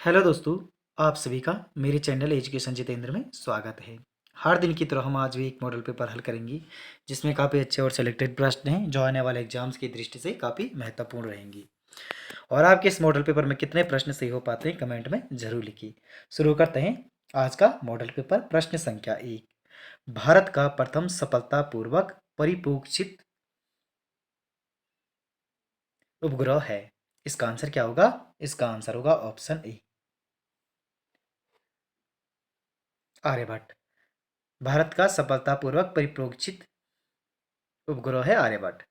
Hello दोस्तों, आप सभी का मेरे चैनल एजुकेशन जितेंद्र में स्वागत है। हर दिन की तरह हम आज भी एक मॉडल पेपर हल करेंगे जिसमें काफ़ी अच्छे और सिलेक्टेड प्रश्न हैं जो आने वाले एग्जाम्स की दृष्टि से काफ़ी महत्वपूर्ण रहेंगी। और आपके इस मॉडल पेपर में कितने प्रश्न सही हो पाते हैं कमेंट में जरूर लिखिए। शुरू करते हैं आज का मॉडल पेपर। प्रश्न संख्या 1, भारत का प्रथम सफलतापूर्वक परिप्रेक्षित उपग्रह है। इसका आंसर क्या होगा? इसका आंसर होगा ऑप्शन ए, आर्यभट्ट। भारत का सफलतापूर्वक परिप्रेक्षित उपग्रह है आर्यभट्ट।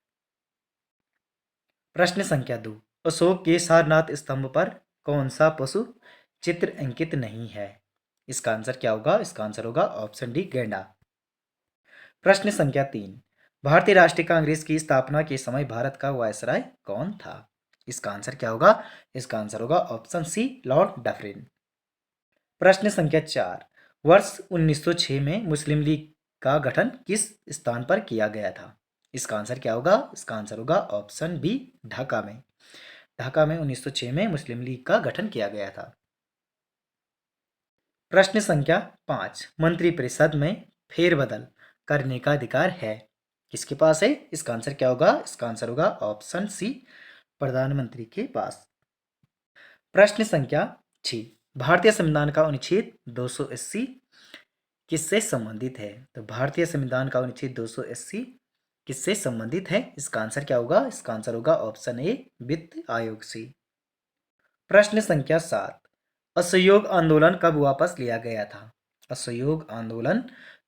प्रश्न संख्या 2, अशोक के सारनाथ स्तंभ पर कौन सा पशु चित्र अंकित नहीं है? इसका आंसर क्या होगा? इसका आंसर होगा ऑप्शन डी, गैंडा। प्रश्न संख्या 3, भारतीय राष्ट्रीय कांग्रेस की स्थापना के समय भारत का वायसराय कौन था? इसका आंसर क्या होगा? इसका आंसर होगा ऑप्शन सी, लॉर्ड डफरिन। प्रश्न संख्या 4, वर्ष 1906 में मुस्लिम लीग का गठन किस स्थान पर किया गया था? इसका आंसर क्या होगा? इसका आंसर होगा ऑप्शन बी, ढाका में। ढाका में 1906 में मुस्लिम लीग का गठन किया गया था। प्रश्न संख्या 5, मंत्रिपरिषद में फेरबदल करने का अधिकार है किसके पास है? इसका आंसर क्या होगा? इसका आंसर होगा ऑप्शन सी, प्रधानमंत्री के पास। प्रश्न संख्या 6, भारतीय संविधान का अनुच्छेद 280 किससे संबंधित है? तो भारतीय संविधान का अनुच्छेद 280 किससे संबंधित है? इसका आंसर क्या होगा? इसका आंसर होगा ऑप्शन ए, वित्त आयोग से। प्रश्न संख्या 7, असहयोग आंदोलन कब वापस लिया गया था? असहयोग आंदोलन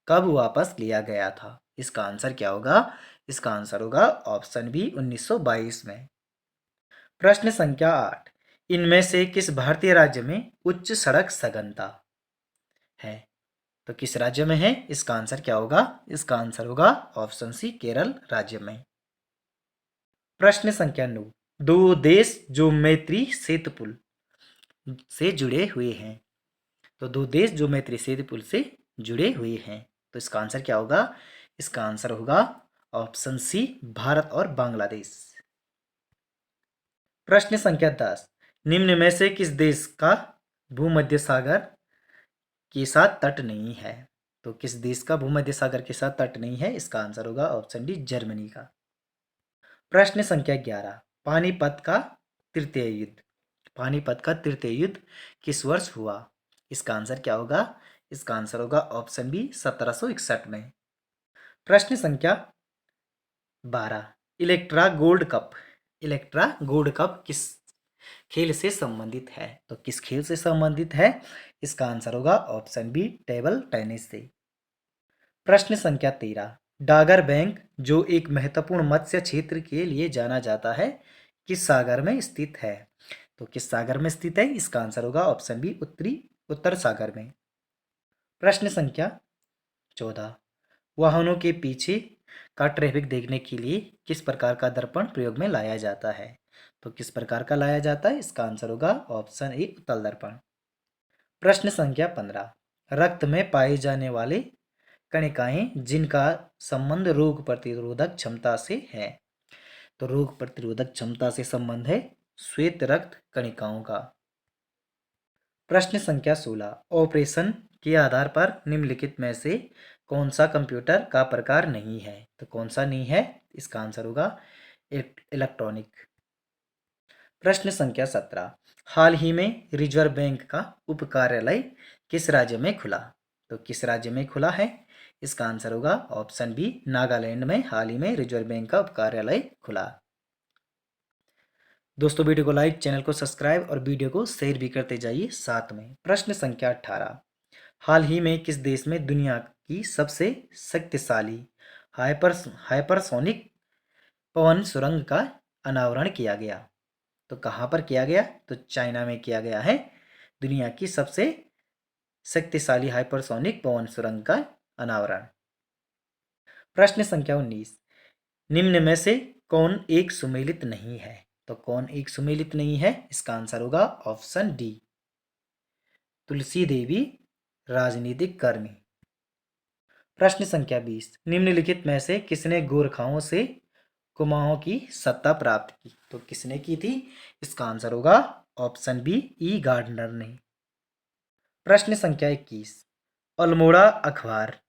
कब वापस लिया गया था? इसका आंसर क्या होगा? इसका आंसर होगा ऑप्शन बी, 1922 में। प्रश्न संख्या 8, इनमें से किस भारतीय राज्य में उच्च सड़क सघनता है? तो किस राज्य में है? इसका आंसर क्या होगा? इसका आंसर होगा ऑप्शन सी, केरल राज्य में। प्रश्न संख्या 9, दो देश जो मैत्री सेतु पुल से जुड़े हुए हैं। तो दो देश जो मैत्री सेतु पुल से जुड़े हुए हैं, तो इसका आंसर क्या होगा? इसका आंसर होगा ऑप्शन सी, भारत और बांग्लादेश। प्रश्न संख्या 10, निम्न में से किस देश का भूमध्य सागर के साथ तट नहीं है? तो किस देश का भूमध्य सागर के साथ तट नहीं है? इसका आंसर होगा ऑप्शन डी, जर्मनी का। प्रश्न संख्या 11, पानीपत का तृतीय युद्ध, पानीपत का तृतीय युद्ध किस वर्ष हुआ? इसका आंसर क्या होगा? इसका आंसर होगा ऑप्शन बी, 1761 में। प्रश्न संख्या 12, Electra gold cup, Electra gold cup किस खेल से संबंधित है? तो किस खेल से संबंधित है? इसका आंसर होगा ऑप्शन बी, टेबल टेनिस से। प्रश्न संख्या 13, डागर बैंक जो एक महत्वपूर्ण मत्स्य क्षेत्र के लिए जाना जाता है किस सागर में स्थित है? तो किस सागर में स्थित है? इसका आंसर होगा ऑप्शन बी, उत्तर सागर में। प्रश्न संख्या 14, वाहनों के पीछे का ट्रैफिक देखने के लिए किस प्रकार का दर्पण प्रयोग में लाया जाता है? तो किस प्रकार का लाया जाता है? इसका आंसर होगा ऑप्शन ए, उत्तल दर्पण। प्रश्न संख्या 15, रक्त में पाए जाने वाले कणिकाएं जिनका संबंध रोग प्रतिरोधक क्षमता से है। तो रोग प्रतिरोधक क्षमता से संबंध है श्वेत रक्त कणिकाओं का। प्रश्न संख्या 16, ऑपरेशन के आधार पर निम्नलिखित में से कौन सा कंप्यूटर का प्रकार नहीं है? तो कौन सा नहीं है? इसका आंसर होगा इलेक्ट्रॉनिक। प्रश्न संख्या 17, हाल ही में रिजर्व बैंक का उप कार्यालय किस राज्य में खुला? तो किस राज्य में खुला है? इसका आंसर होगा ऑप्शन बी, नागालैंड में हाल ही में रिजर्व बैंक का उप कार्यालय खुला। दोस्तों वीडियो को लाइक, चैनल को सब्सक्राइब और वीडियो को शेयर भी करते जाइए साथ में। प्रश्न संख्या 18, हाल ही में किस देश में दुनिया की सबसे शक्तिशाली हाइपरसोनिक पवन सुरंग का अनावरण किया गया? तो कहाँ पर किया गया? तो चाइना में किया गया है दुनिया की सबसे शक्तिशाली हाइपरसोनिक पवन सुरंग का अनावरण। प्रश्न संख्या 19, निम्न में से कौन एक सुमेलित नहीं है? तो कौन एक सुमेलित नहीं है? इसका आंसर होगा ऑप्शन डी, तुलसी देवी राजनीतिक कर्मी। प्रश्न संख्या 20, निम्नलिखित में से किसने गोरखाओं से कुमाऊं की सत्ता प्राप्त की? तो किसने की थी? इसका आंसर होगा ऑप्शन बी ई गार्डनर ने। प्रश्न संख्या 21, अल्मोड़ा अखबार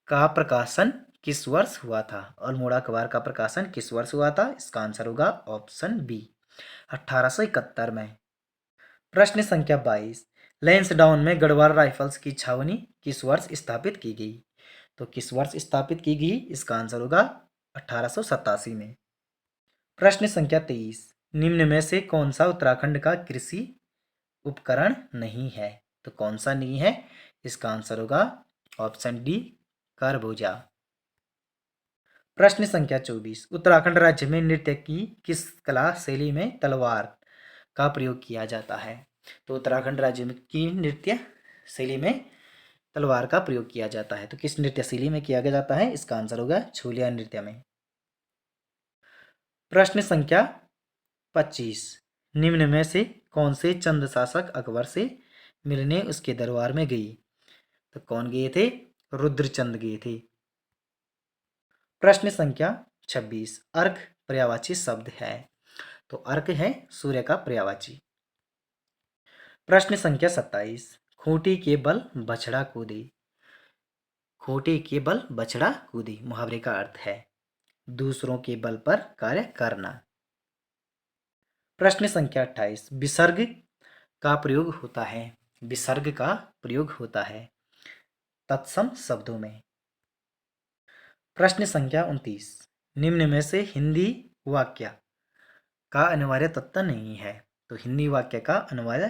का प्रकाशन किस वर्ष हुआ था? अल्मोड़ा अखबार का प्रकाशन किस वर्ष हुआ था? इसका आंसर होगा ऑप्शन बी 1871 में। प्रश्न संख्या 22, लैंसडाउन में गढ़वाल राइफल्स की छावनी किस वर्ष स्थापित की गई? तो किस वर्ष स्थापित की गई? इसका आंसर होगा 1887 में। प्रश्न संख्या 23, निम्न में से कौन सा उत्तराखंड का कृषि उपकरण नहीं है? तो कौन सा नहीं है? इसका आंसर होगा ऑप्शन डी खरबूजा। प्रश्न संख्या 24, उत्तराखंड राज्य में नृत्य की किस कला शैली में तलवार का प्रयोग किया जाता है? तो उत्तराखंड राज्य में की नृत्य शैली में तलवार का प्रयोग किया जाता है। तो किस नृत्य शैली में किया जाता है? इसका आंसर होगा छोलिया नृत्य में। प्रश्न संख्या 25, निम्न में से कौन से चंद शासक अकबर से मिलने उसके दरबार में गई? तो कौन गए थे? रुद्रचंद गए थे। प्रश्न संख्या 26, अर्क पर्यायवाची शब्द है? तो अर्क है सूर्य का पर्यायवाची। प्रश्न संख्या 27, खूंटी के बल बछड़ा कूदे। खूंटी के बल बछड़ा कूदे मुहावरे का अर्थ है दूसरों के बल पर कार्य करना। प्रश्न संख्या 28, विसर्ग का प्रयोग होता है? विसर्ग का प्रयोग होता है तत्सम शब्दों में। प्रश्न संख्या 29, निम्न में से हिंदी वाक्य का अनिवार्य तत्व नहीं है? तो हिंदी वाक्य का अनिवार्य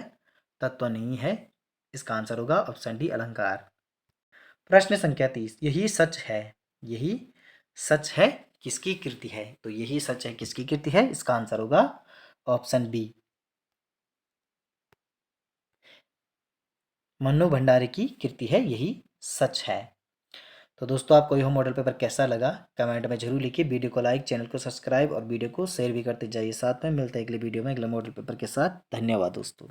तत्व नहीं है, इसका आंसर होगा ऑप्शन डी अलंकार। प्रश्न संख्या 30, यही सच है। यही सच है किसकी कृति है? तो यही सच है किसकी कृति है? इसका आंसर होगा ऑप्शन बी मन्नू भंडारी की कृति है यही सच है। तो दोस्तों आपको यह मॉडल पेपर कैसा लगा कमेंट में जरूर लिखिए। वीडियो को लाइक, चैनल को सब्सक्राइब और वीडियो को शेयर भी करते जाइए। साथ में मिलते हैं अगले वीडियो में अगले मॉडल पेपर के साथ। धन्यवाद दोस्तों।